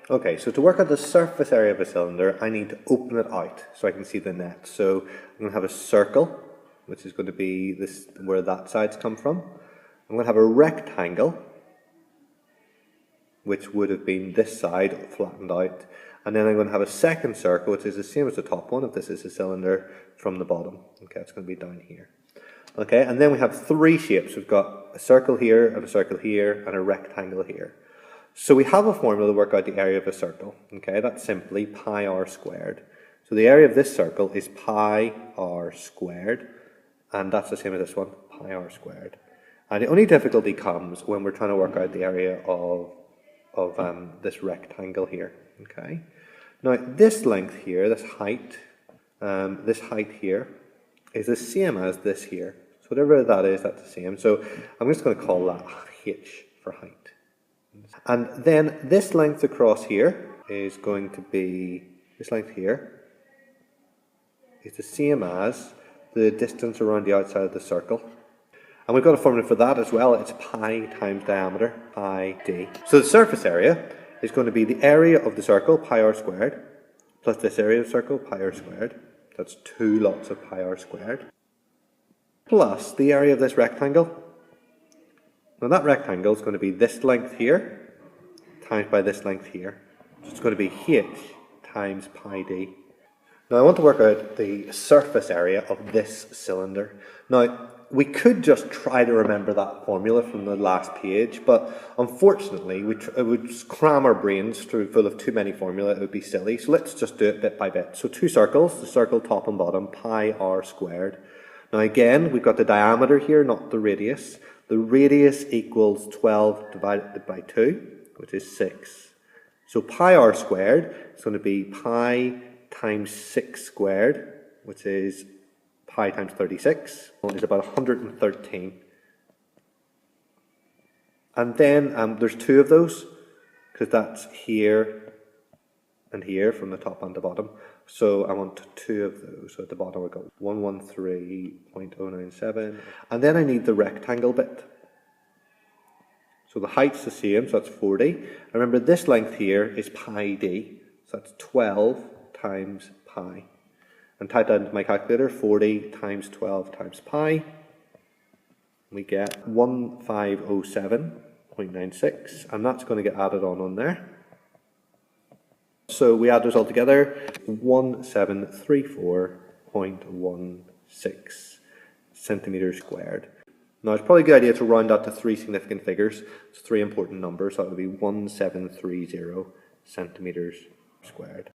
Okay, so to work out the surface area of a cylinder, I need to open it out so I can see the net. So I'm going to have a circle, which is going to be this where that side's come from. I'm going to have a rectangle, which would have been this side flattened out. And then I'm going to have a second circle, which is the same as the top one, if this is a cylinder, from the bottom. Okay, it's going to be down here. Okay, and then we have three shapes. We've got a circle here, and a circle here, and a rectangle here. So we have a formula to work out the area of a circle. Okay, that's simply pi r squared. So the area of this circle is pi r squared, and that's the same as this one, pi r squared. And the only difficulty comes when we're trying to work out the area of this rectangle here. Okay, now this length here, this height here, is the same as this here. So whatever that is, that's the same. So I'm just going to call that h for height. And then this length across here is going to be, this length here is the same as the distance around the outside of the circle. And we've got a formula for that as well. It's pi times diameter, pi d. So the surface area is going to be the area of the circle, pi r squared, plus this area of the circle, pi r squared. That's 2 lots of pi r squared. Plus the area of this rectangle. Now that rectangle is going to be this length here times by this length here. So it's going to be h times pi d. Now I want to work out the surface area of this cylinder. Now we could just try to remember that formula from the last page, but unfortunately it would cram our brains full of too many formula. It would be silly. So let's just do it bit by bit. So two circles, the circle top and bottom, pi r squared. Now again, we've got the diameter here, not the radius. The radius equals 12 divided by 2, which is 6. So pi r squared is going to be pi times 6 squared, which is pi times 36, is about 113. And then there's two of those, because that's here and here from the top and the bottom. So I want two of those. So at the bottom we got 113.097. And then I need the rectangle bit. So the height's the same, so that's 40. And remember this length here is pi d, so that's 12 times pi. And type that into my calculator, 40 times 12 times pi. We get 1507.96, and that's going to get added on there. So we add those all together, 1734.16 centimeters squared. Now it's probably a good idea to round that to three significant figures. It's three important numbers, so that would be 1730 centimeters squared.